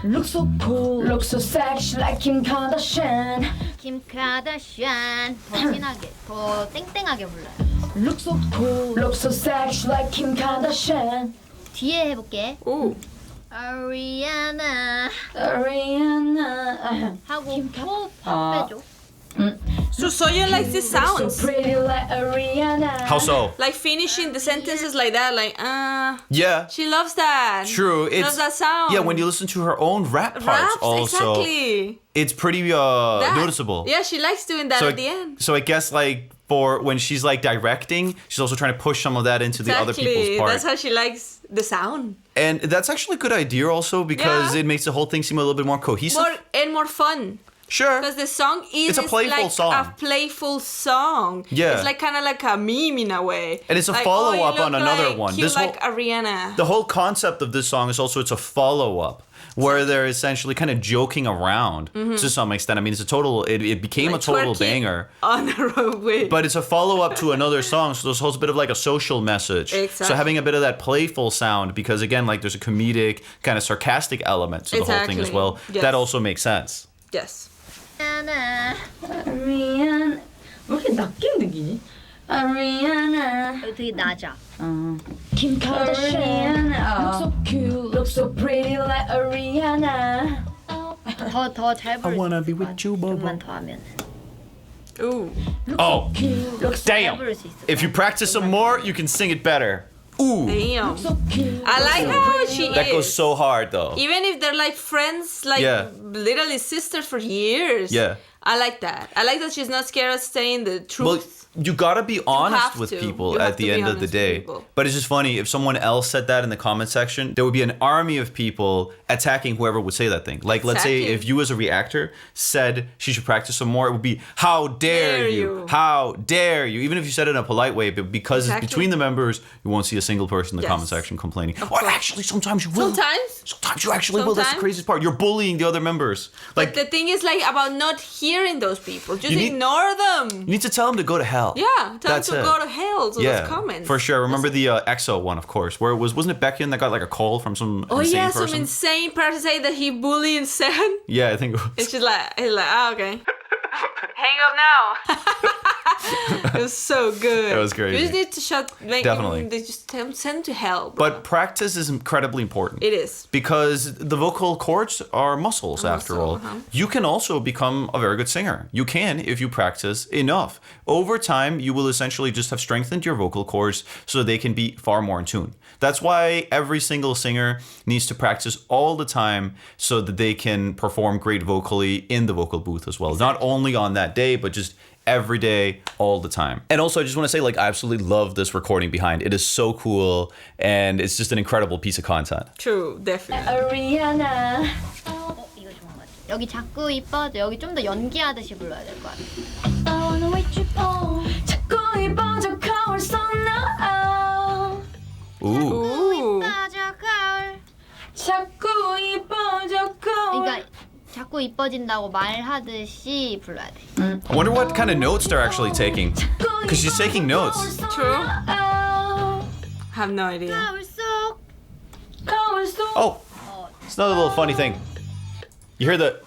Look so cool, look so sexy like Kim Kardashian. 킴 카다시안. 더 진하게, 더 땡땡하게 불러요. Look so cool, look so sexy like Kim Kardashian. 뒤에 해볼게. Ooh. Ariana. Ariana. 하고 팍 빼줘. So Soyeon likes the So sounds. pretty like Ariana. How so? Like finishing the sentences like that, like, Yeah. she loves that. True. She loves that sound. Yeah, when you listen to her own rap parts Raps, also, exactly. it's pretty That. noticeable. Yeah, she likes doing that So at the end. So I guess like for when she's like directing, she's also trying to push some of that into the other people's part. That's how she likes the sound. And that's actually a good idea also because Yeah. it makes the whole thing seem a little bit more cohesive. More fun. Sure. Because the song is It's a playful like song. a playful song. Yeah. It's like kind of like a meme in a way. And it's a like, follow-up you on look another like, one. You This like whole- Ariana. The whole concept of this song is also it's a follow-up where they're essentially kind of joking around to some extent. I mean, it became Like a total twerking banger. On the roadway. But it's a follow-up to another song, so there's also a bit of like a social message. Exactly. So having a bit of that playful sound, because again, like there's a comedic, kind of sarcastic element to the whole thing as Exactly. well. Yes. That also makes sense. Yes. Ariana. Ariana. 왜 이렇게 낮게 느끼니? Ariana. 여기 되게 낮아. Kim Kardashian. Ariana. Look so cute, look so pretty like Ariana. 더 잘 부를 수 wanna be 있을 것 with 같아. you, Bobo. 좀만 더 하면. Ooh. Oh, Cute, look so 잘 damn! 부를 수 있을 If you practice some more, you can sing it better. Ooh, Damn. cute. I like how she that is. goes so hard though. Even if they're like friends, like Yeah. literally sisters for years. Yeah. I like that. I like that she's not scared of saying the truth. Well, you gotta be honest have with to. people You have at the to be end of the honest with day. people. But it's just funny, if someone else said that in the comment section, there would be an army of people attacking whoever would say that thing. Like, let's say Exactly. if you as a reactor said she should practice some more, it would be, how dare Dare you? you. How dare you? Even if you said it in a polite way, but because Exactly. it's between the members, you won't see a single person in the Yes. comment section complaining. Well, course. actually, sometimes you will. Sometimes. You actually will. That's the Sometimes. craziest part. You're bullying the other members. Like, The thing is like about not hearing those people. Just You need- ignore them. you need to tell them to go to hell. Yeah. Tell That's them to it. go to hell to those comments. for sure. Remember the EXO one, of course, where wasn't it Baekhyun that got like a call from some Oh insane yeah, person? some insane person say that he bullied Sen. Yeah, I think it And was. she's like, okay. Hang up now. It was so good. It was crazy. You just need to Definitely. They just send to hell. Bro. But practice is incredibly important. It is. Because the vocal cords are muscles, after muscle, all. uh-huh. You can also become a very good singer. You can if you practice enough. Over time, you will essentially just have strengthened your vocal cords so they can be far more in tune. That's why every single singer needs to practice all the time so that they can perform great vocally in the vocal booth as well. Not only on that day, but just every day, all the time. And also, I just want to say, like, I absolutely love this recording behind. It is so cool, and it's just an incredible piece of content. True, definitely. Ariana. 이거 좋은 것 같아. 여기 자꾸 이뻐져. 여기 좀 더 연기하듯이 불러야 될 것 같아. I wanna wait you for. 자꾸 이뻐져 거울 쏟아. Ooh. Ooh. 맞아, 가을. 자꾸 이뻐져 거울. 그러니까 자꾸 이뻐진다고 말하듯이 불러야 돼. I wonder what kind of notes they're actually taking. Because she's taking notes. True. Have no idea. 가을 속. 거울 속. Oh, it's another little funny thing. You hear the...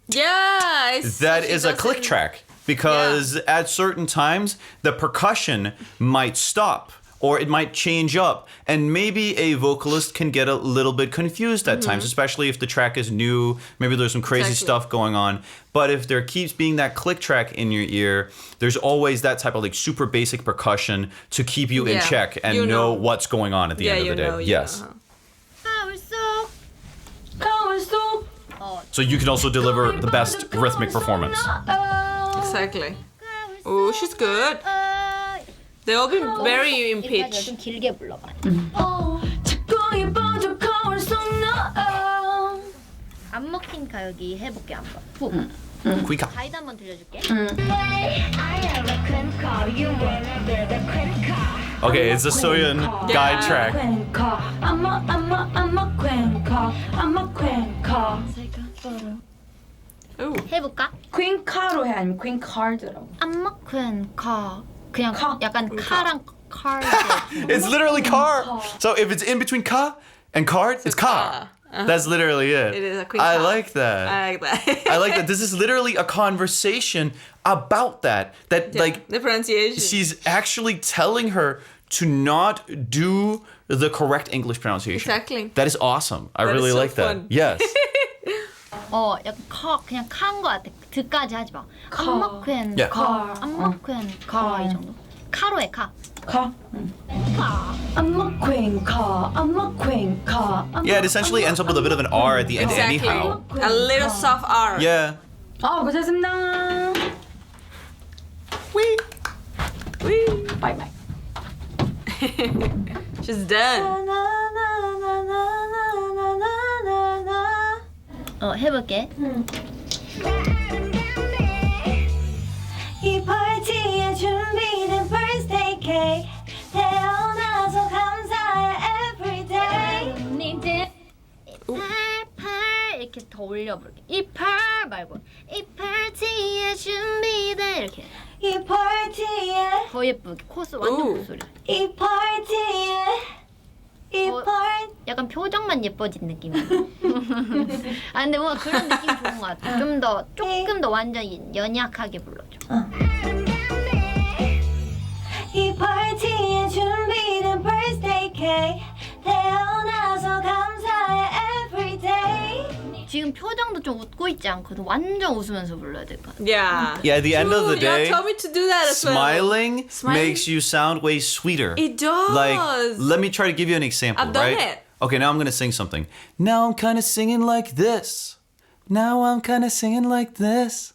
Yeah. That is a click track. Because at certain times, the percussion might stop. Or it might change up. And maybe a vocalist can get a little bit confused at times, especially if the track is new. Maybe there's some crazy Exactly. stuff going on. But if there keeps being that click track in your ear, there's always that type of like super basic percussion to keep you in Yeah. check and You know know. what's going on at the Yeah, end of you the day. know. Yes. 가을 속. 거울 속. 어, So you can also deliver the best rhythmic performance. Exactly. Exactly. Oh, she's good. They all been very in 이까지 pitch. 좀 길게 불러봐. 자꾸 예뻐져 거울 속 너. 안 먹힌가 여기 해볼게 한번. 훅. Queencard. 가이드 한번 들려줄게. Okay, it's a Soyeon guide track. Queencard. I'm a Queencard. I'm a Queencard. Ooh. 해볼까? 퀸카로 해 아니면 퀸카드라고? 안 먹힌가. 그냥 카. 약간 카랑 카드. It's literally car. So if it's in between ka and card, it's car. That's literally it. It is a I Queencard. like that. I like that. I like that. This is literally a conversation about that. That like the pronunciation. she's actually telling her to not do the correct English pronunciation. Exactly. That is awesome. I That is really so like fun. that. Yes. 약간 그냥 카인 거 같아. 드까지 하지 마. 카. 안 먹힌 Yeah. 카. 안 먹힌 카. 이 정도. 카로 해 카. 카. I'm a Queencard. I'm a Queencard. Yeah, it essentially ends up with a bit of an R at the end Exactly. anyhow. A little soft R. Yeah. 고생했습니다. Wee. Wee. 바이바이. She's done. 해볼게. 이 파티에 준비된 birthday cake 태어나서 감사해 everyday 팔 이렇게 더 올려볼게. 이 팔 말고 이 파티에 준비된 이렇게 이 파티에 더 예쁘게 코스 완전 오. 목소리. 이 파티에 이 어, 파티 약간 표정만 예뻐진 느낌이야. 아 근데 뭔가 그런 느낌 좋은 것 같아. 조금 더 완전 연약하게 불러줘. 이 파티에 준비된 birthday cake 태어나서 감사해 everyday 지금 표정도 좀 웃고 있지 않거든. 완전 웃으면서 불러야 될 것 같아. Yeah. Yeah, at the end of the Y'all day, told me to do that as well. smiling Smiling? makes you sound way sweeter. It does. Like, let me try to give you an example, I've done right? it. Okay, now I'm gonna sing something. Now I'm kind of singing like this. Now I'm kind of singing like this.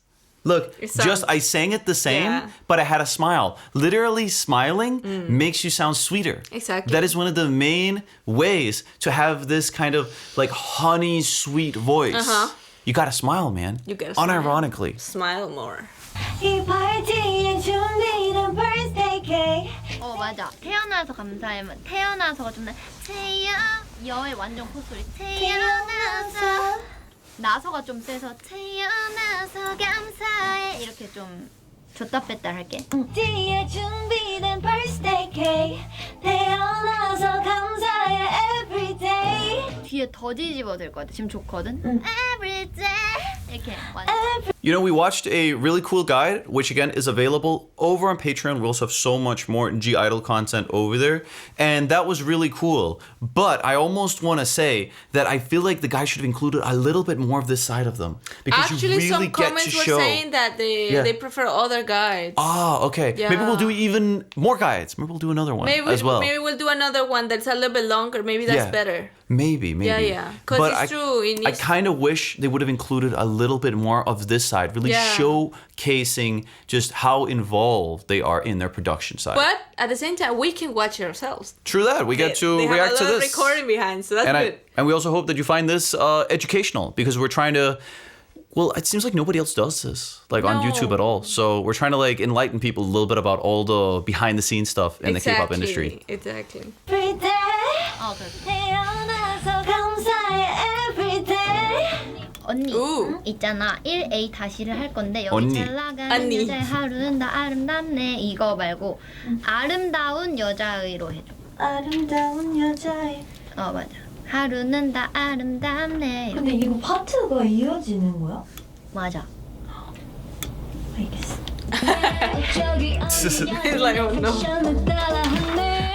Look, It sounds- I sang it the same, Yeah. but I had a smile. Literally smiling makes you sound sweeter. Exactly. That is one of the main ways to have this kind of like honey sweet voice. You gotta smile, man. You gotta smile. Unironically. Smile more. 이 파티에 준비된 birthday cake 맞아. 태어나서 감사해만 태어나서가 좀 여의 완전 콧소리. 태어나서 나서가 좀 세서 태어나서 감사해 이렇게 좀 줬다 뺐다 할게. 파티에 준비된 birthday cake 태어나서 감사해 everyday 뒤에 더 뒤집어 될 것 같아. 지금 좋거든. Everyday 이렇게 완전. You know, we watched a really cool guide, which again is available over on Patreon. We also have so much more G-Idol content over there. And that was really cool. But I almost want to say that I feel like the guide should have included a little bit more of this side of them. Because Actually, you really some get comments to were show. saying that they prefer other guides. Ah, okay. Maybe we'll do even more guides. Maybe we'll do another one as well. Maybe we'll do another one that's a little bit longer. Maybe that's Yeah. better. Maybe. Yeah. Because But it's true. It I needs kind of wish they would have included a little bit more of this side, really Yeah. showcasing just how involved they are in their production side. But at the same time, we can watch it ourselves. True that. We get to They react have a to lot of this. recording behind, so that's And good. and we also hope that you find this educational because we're trying to. Well, it seems like nobody else does this, like on No. YouTube at all. So we're trying to like enlighten people a little bit about all the behind the scenes stuff in the K-pop industry. Exactly. everyday 그래. 태어나서 감사해 everyday 언니 Ooh. 있잖아 1A 다시를 할 건데 여기 언니. 잘 나가는 언니. 여자의 하루는 다 아름답네 이거 말고 아름다운 여자의로 해줘. 아름다운 여자의 맞아. 하루는 다 아름답네. 근데 이거 파트가 이어지는 거야? 맞아. 알겠어. He's like, oh no.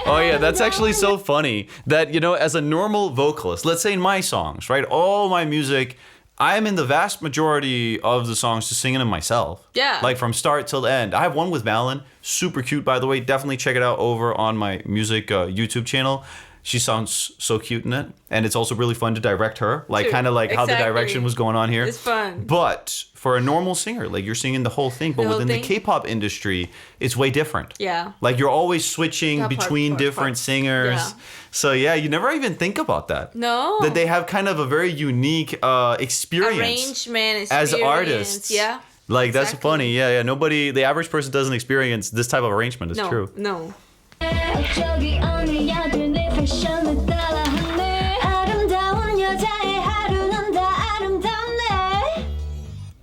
Oh yeah, that's actually so funny that, you know, as a normal vocalist, let's say in my songs, right? All my music, I'm in the vast majority of the songs just singing them myself. Yeah. Like from start till end. I have one with Malin, super cute by the way. Definitely check it out over on my music YouTube channel. She sounds so cute in it, and it's also really fun to direct her, like True. kind of like how the Exactly. direction was going on here. It's fun. But for a normal singer, like you're singing the whole thing, but The whole within the thing? K-pop industry, it's way different. Yeah. Like you're always switching Yeah, part- between part- different part. singers. Yeah. So yeah, you never even think about that. No. That they have kind of a very unique experience Arrangement, as experience, artists. Yeah. Like that's Exactly. funny. Yeah. Nobody, the average person doesn't experience this type of arrangement. It's No. true. No. 저기 언니야들 내 패션을 따라하네 아름다운 여자의 하루는 다 아름답네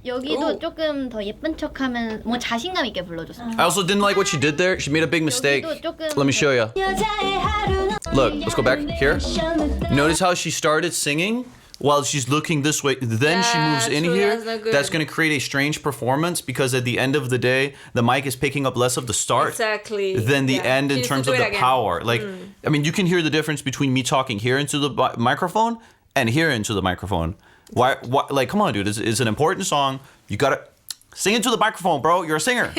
여기도 오. 조금 더 예쁜 척하면 뭐 자신감 있게 불러줬으면 I also didn't like what she did there. She made a big mistake. 여기도 조금 Let me show you. 여자의 하루는 Look, let's go back here. 패션을 따라 Notice how she started singing while she's looking this way. Then she Yeah, moves in true, here. that's not good. That's going to create a strange performance because at the end of the day, the mic is picking up less of the start Exactly. than the Yeah. end She in needs to terms do of it the again. power. Like, I mean, you can hear the difference between me talking here into the microphone and here into the microphone. Why? Like, come on, dude. It's an important song. You gotta sing into the microphone, bro. You're a singer.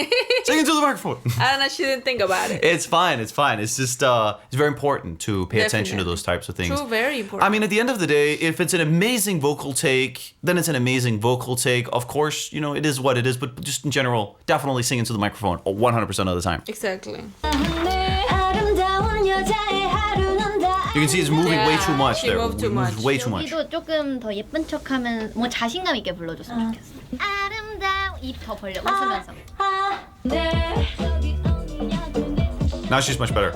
Sing into the microphone. I don't know. She didn't think about it. It's fine. It's fine. It's just it's very important to pay attention to Definitely. those types of things. True, very important. I mean, at the end of the day, if it's an amazing vocal take, then it's an amazing vocal take. Of course, you know, it is what it is. But just in general, definitely sing into the microphone 100% of the time. Exactly. 아름다운 여자의 하루는 다 You can see it's moving way too much she there. moved too Moves much. way too much. 여기도 조금 더 예쁜 척하면 뭐 자신감 있게 불러줬으면 좋겠어. 아름다운 입 더 벌려 웃으면서. Now she's much better.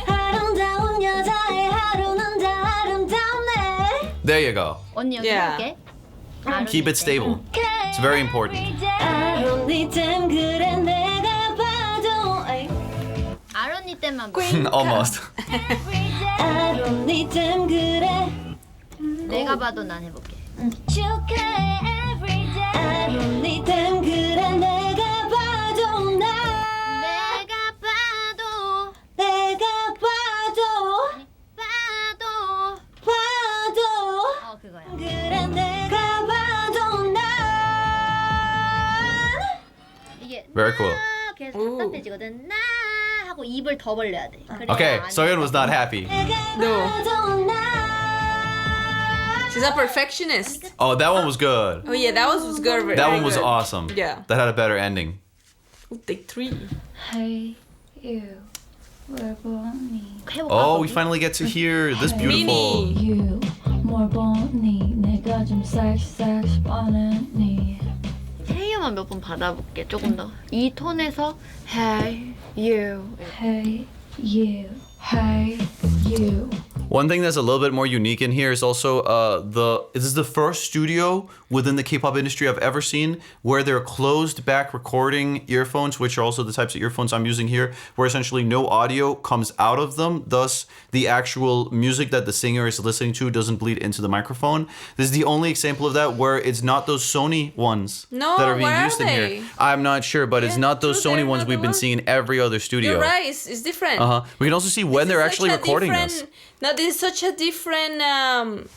아름다운 여자의 하루는 다 아름답네 There you go. 언니 여기 Yeah. 할게. Keep it stable. It's very important. 아론니 땐 그래 내가 봐도 아론니 때만 Almost. 아론니 땐 그래 내가 봐도 난 해볼게. 축하해 everyday 아론니 땐 그래 내가 봐도 나 내가 봐도 내가 봐도 봐도 그거야. 그래 내가 봐도 난 이게 Very cool. 나 계속 답답해지거든. 나 하고 입을 더 벌려야 돼. 그래야 Okay, 안 Soyeon was not happy. No. 봐도 난 She's a perfectionist. Oh, that one was good. Oh yeah, that was good. That very one was good. awesome. Yeah. That had a better ending. Ooh, take 3. Hey you 왜 보니 해볼까? Oh, we 거기? finally get to hear this beautiful. Mini. you 뭘 보니 내가 좀 섹시 뻔했니 헤이유만 몇 번 받아볼게. 조금 더. 이 톤에서 Hey you. Hey you Hey you One thing that's a little bit more unique in here is also this is the first studio within the K-pop industry I've ever seen where they're closed back recording earphones, which are also the types of earphones I'm using here, where essentially no audio comes out of them. Thus, the actual music that the singer is listening to doesn't bleed into the microphone. This is the only example of that where it's not those Sony ones No, that are being what are used in they? here. I'm not sure, but it's Yeah, not those true, Sony they're ones not we've the been ones. seeing in every other studio. You're right. It's different. We can also see when they're This is actually such a recording this. different- No, this is such a different.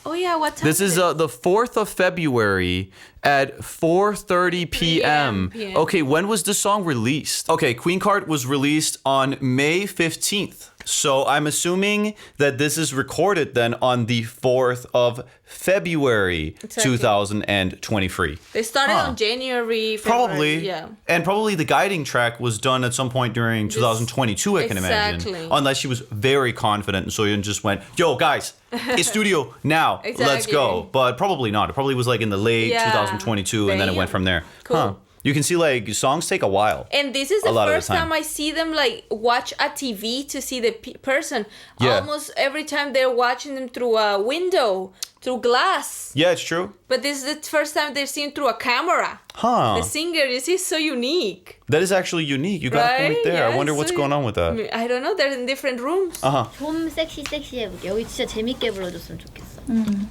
Oh yeah, what time? This is the 4th of February at 4:30 p.m. PM. Okay, when was this song released? Okay, Queencard was released on May 15th. So I'm assuming that this is recorded then on the 4th of February Exactly. 2023. They started on January. February, Probably. Yeah. And probably the guiding track was done at some point during 2022, I can imagine. Exactly. Unless she was very confident and Soyeon just went, yo, guys, it's studio now. Let's Exactly. go. But probably not. It probably was like in the late Yeah. 2022 and then it went from there. Cool. You can see like songs take a while. And this is A the lot of the first time time. I see them like watch a TV to see the person. Yeah. Almost every time they're watching them through a window, through glass. Yeah, it's true. But this is the first time they're seen through a camera. Huh. The singer, this is so unique. That is actually unique. You got a point Right? there. I Yeah, wonder it's what's so going on with that. I don't know. They're in different rooms. 좀 섹시해볼게. 여기 진짜 재밌게 불러줬으면 좋겠어.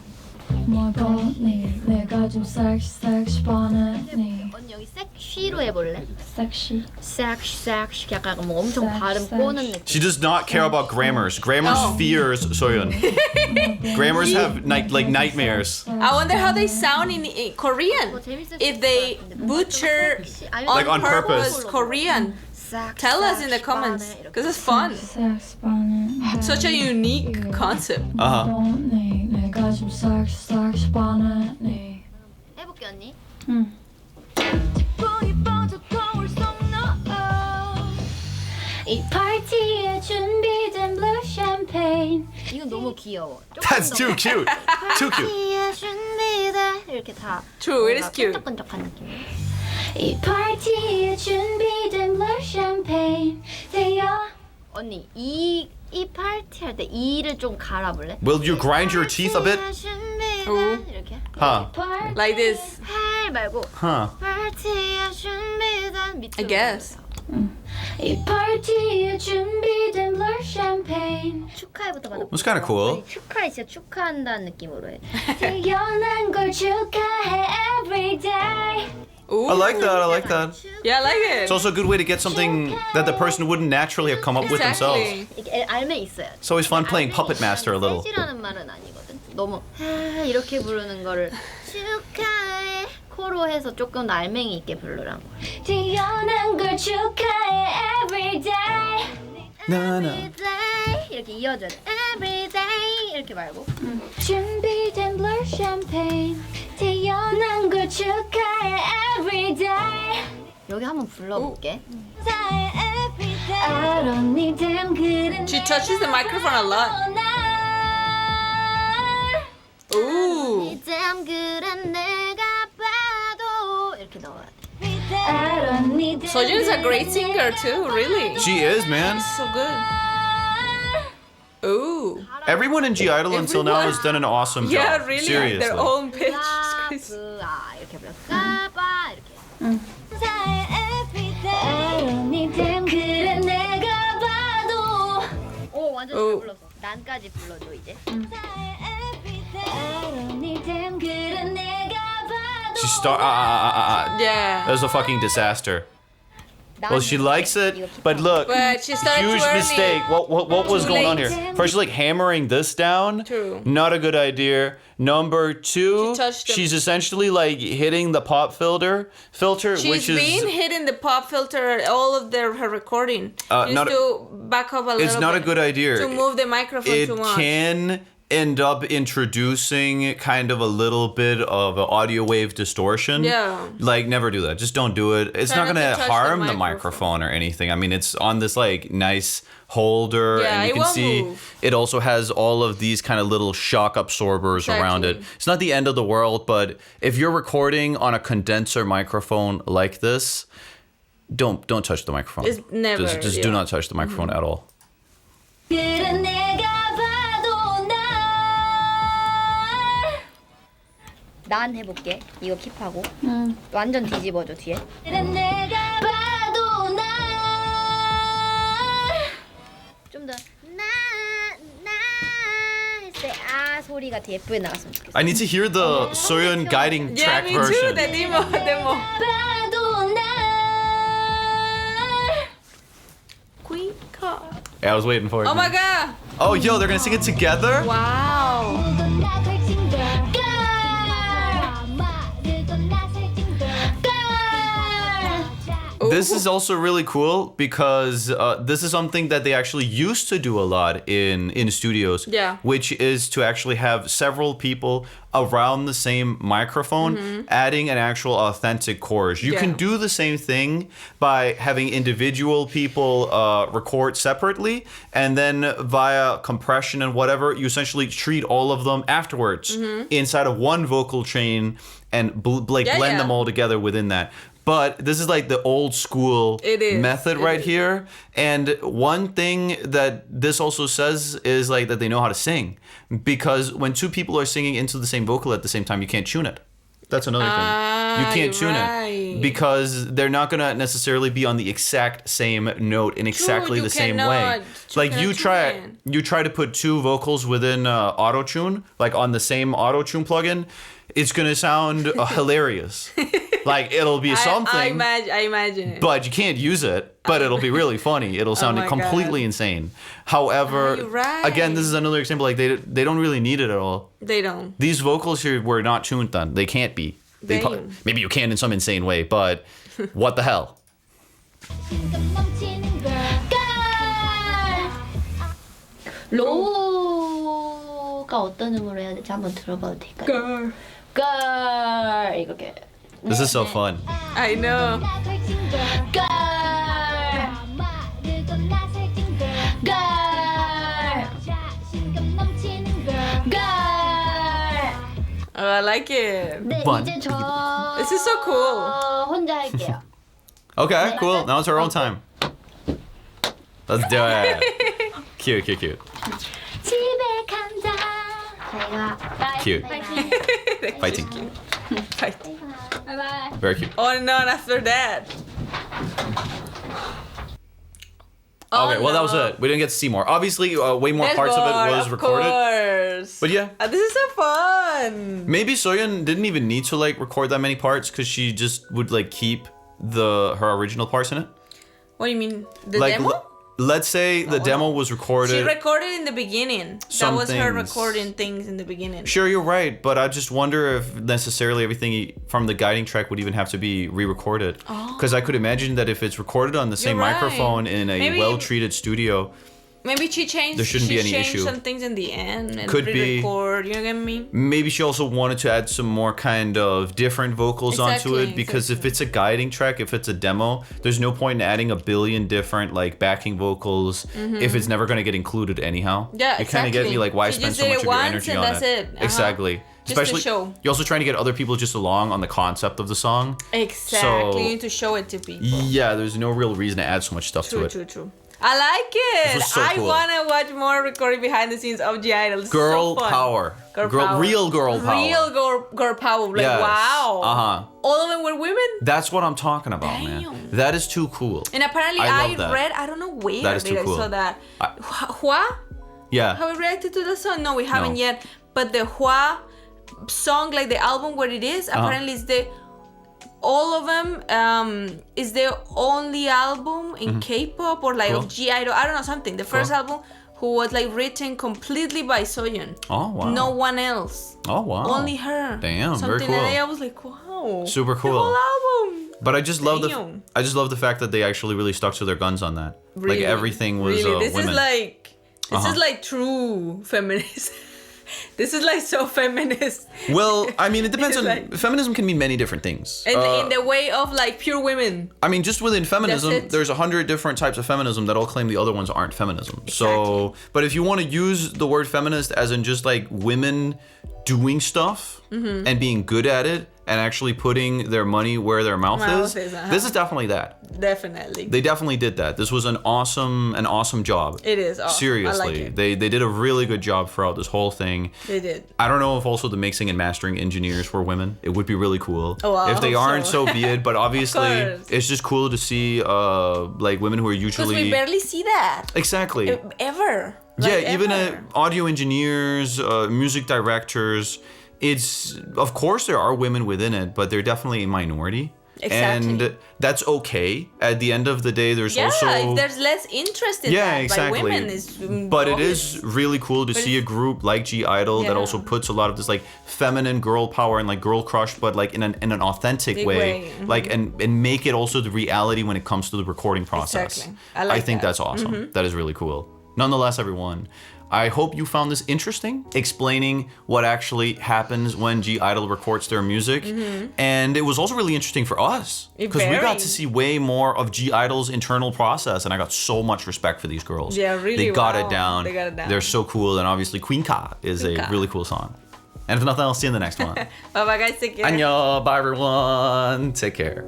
뭘 보니 내가 좀 섹시 뻔했니 언니 여기 섹시로 해볼래? 섹시 섹시 약간 뭐 엄청 발음 섹시. 꼬는 느낌. She does not care about grammars. Grammars Oh. fears Soyeon. Grammars have like nightmares. I wonder how they sound in Korean. 재밌을 If 것 they 같은데. butcher Like on purpose. Korean. Tell us in the comments because it's fun. 섹시 뻔했니 Such a unique concept. 내가 좀 싹싹 뻔하네. 해볼게 언니. 이 파티에 준비된 블루 샴페인. 이건 너무 귀여워. That's too cute. Too cute. 파티에 준비돼 이렇게 다. True, it is cute. 끈적끈적한 느낌. 이 파티에 준비된 블루 샴페인. 언니 이 파티 할 때 이를 좀 갈아볼래? Will you grind your teeth a bit? Ooh. 이렇게. Huh. Like this. 할 말고. Huh. 파티에 준비된 밑으로. I guess. 이 파티에 준비된 블루 샴페인. 축하해부터 받아. That's kind of cool. 축하해 진짜 축하한다는 느낌으로 해. 태어난 걸 축하해 every day. Ooh. I like that. I like that. Yeah, I like it. It's also a good way to get something that the person wouldn't naturally have come up with themselves. Exactly. 이게 알맹이 있어요. It's always fun playing puppet master a little. 세지라는 말은 아니거든. 너무 이렇게 부르는 거를 축하해 코로 해서 조금 더 알맹이 있게 부르라는 거야. 태어난 걸 축하해 every day. Every day 이렇게 이어져야 돼. Every day 이렇게 말고. 준비된 블루 샴페인. 태어난 걸 축하해 every day. 여기 한번 불러볼게. I don't need them good. She touches the microphone a lot. Ooh. 참 그래 내가 봐도 이렇게 넣어야 돼. I don't need them. Sojin is a great singer too, really. She is, man. So good. Ooh. Everyone in G-Idle until now has done an awesome Yeah, job. really. Seriously. Their own pitch. It's crazy. 까브아 이렇게 불러. 까봐 이렇게. I don't need them. 그래 내가 봐도. 오 완전 오. 잘 불렀어. 난까지 불러줘 이제. I don't need them. 그래 내가 봐도. She Yeah. That was a fucking disaster. Well, she likes it, but look, But she started huge twirling. mistake. What was Too going on late. here? First, she's like hammering this down. True. Not a good idea. Number two, She touched them. she's essentially like hitting the pop filter, She's which is been hitting the pop filter all of her recording. Just not- to back up a little bit. it's not a good idea. To move the microphone It too much. can end up introducing kind of a little bit of an audio wave distortion. Yeah. Like, never do that. Just don't do it. It's Try not not going to to touch the harm the microphone. microphone or anything. I mean, it's on this like nice holder, Yeah, and you it can won't see move. it also has all of these kind of little shock absorbers around it. Exactly. It's not the end of the world, but if you're recording on a condenser microphone like this, don't touch the microphone. It's never, Just do yeah. not touch the microphone at all. 그래 내가 봐도 날. 난 해볼게. 이거 킵하고. 완전 뒤집어줘 뒤에. 그래 내가 봐도 날. 좀 더 나 했을 때 아 소리가 되게 예쁘게 나갔으면 좋겠어. I need to hear the Soyeon guiding Yeah, track me too. version. The demo. 봐도 날. Queencard. Yeah, I was waiting for it. Oh my man. god. Oh, yo, they're gonna sing it together? Wow. This is also really cool because this is something that they actually used to do a lot in studios. Yeah. Which is to actually have several people around the same microphone adding an actual authentic chorus. You can Yeah. do the same thing by having individual people record separately, and then via compression and whatever, you essentially treat all of them afterwards inside of one vocal chain and blend yeah. them all together within that. But this is like the old school It is. method It right is. here. And one thing that this also says is like that they know how to sing. Because when two people are singing into the same vocal at the same time, you can't tune it. That's another thing. You can't tune right. it. Because they're not going to necessarily be on the exact same note in exactly you the same cannot- way. Like cannot you tune it. try to put two vocals within auto-tune, like on the same auto-tune plugin, it's going to sound hilarious. Like it'll be something. I imagine it. But you can't use it, but it'll be really funny. It'll sound my completely insane. However, you're right. again, this is another example. Like they don't really need it at all. They don't. These vocals here were not tuned then. They can't be. Damn. Maybe you can in some insane way, but what the hell? 로우가 어떤 음으로 해야 될지 한번 들어봐도 될까요? Girl. Girl 이렇게. This is so fun. I know. Girl. Girl. Girl. Oh, I like it. 네, Fun. 이제 저 This is so cool. 혼자 할게요. Okay, cool. Now it's our own time. Let's do it. Cute. 집에 간다. 저희가 Cute. 파이팅. Fighting. Fight. 바이바이. Very cute. Oh no, after that. Okay, well, that was it. We didn't get to see more. Obviously, way more There's parts of it more, was recorded. Course. But yeah, This is so fun. maybe Soyeon didn't even need to like record that many parts because she just would like keep her original parts in it. What do you mean? The Like, demo? let's say the demo was recorded. She recorded in the beginning. Some That was her things. recording things in the beginning. Sure, you're right, but I just wonder if necessarily everything from the guiding track would even have to be re-recorded. Because I could imagine that if it's recorded on the same You're right. microphone in a Maybe- well-treated studio, Maybe she changed. There shouldn't be any changed issue. some things in the end and Could be. re-record. You know what I mean? maybe she also wanted to add some more kind of different vocals onto Exactly, it. Because if it's a guiding track, if it's a demo, there's no point in adding a billion different like backing vocals if it's never going to get included anyhow. Mm-hmm. Yeah, It kind of gets me like, why She spend just so did much it of your once energy and on that's it. Exactly. Just to Especially, show. you're also trying to get other people just along on the concept of the song. Exactly. So- You need to show it to people. Yeah, there's no real reason to add so much stuff to True, it. true. I like it. This was so I cool. want to watch more recording behind the scenes of G-Idle. This is Girl so fun. power. Girl power. Real girl power. Real girl power. Like, Yes. wow. Uh-huh. All of them were women. That's what I'm talking about, man. Damn. That is too cool. And apparently I I love that. read, I don't know where That is too I cool. saw that. I- Hua? Yeah. Have we reacted to the song? No, we haven't No. yet. But the Hua song, like the album where it is, apparently is the all of them is the only album in K-pop or like Cool. of G-Idol. I don't know, something. The first Cool. album who was like written completely by Soyeon. Oh, wow. No one else. Oh, wow. Only her. Damn, very Something cool. like that. I was like, wow. Super The cool. whole album. But I just love Damn. the fact that they actually really stuck to their guns on that. Really, like everything was really. This women. is like Uh-huh. is like true feminist. This is like so feminist. Well, I mean, it depends It's on like- feminism can mean many different things. And in the way of like pure women. I mean, just within feminism, That's it. there's 100 different types of feminism that all claim the other ones aren't feminism. So, Exactly. but if you want to use the word feminist as in just like women doing stuff Mm-hmm. and being good at it and actually putting their money where their mouth Mouth is, is, uh-huh. this is definitely that. Definitely. They definitely did that. This was an awesome job. It is awesome. Seriously, I like it. they did a really good job throughout this whole thing. They did. I don't know if also the mixing and mastering engineers were women. It would be really cool. Oh, well, if they I hope aren't, so. so be it. But obviously, course. it's just cool to see like women who are Because usually we barely see that. exactly. Ever. Yeah, Like, even ever. audio engineers, music directors. It's of course there are women within it, but they're definitely a minority. Exactly. And that's okay. At the end of the day, there's Yeah, also there's less interest in yeah, that exactly. by women. Is, but it obvious. is really cool to see a group like G-Idle that Yeah. also puts a lot of this like feminine girl power and like girl crush, but like in an authentic Big way, way, mhm. like and make it also the reality when it comes to the recording process. Exactly. I like think that. that's awesome. That is really cool. Nonetheless, everyone, I hope you found this interesting, explaining what actually happens when G-Idle records their music. And it was also really interesting for us because we got Very. to see way more of G-Idle's internal process, and I got so much respect for these girls. Yeah, really, They got wow. it down. They got it down. They're so cool, and obviously Queencard is a Queencard. really cool song. And if nothing else, see you in the next one. Bye bye guys, take care. Annyeong, bye everyone. Take care.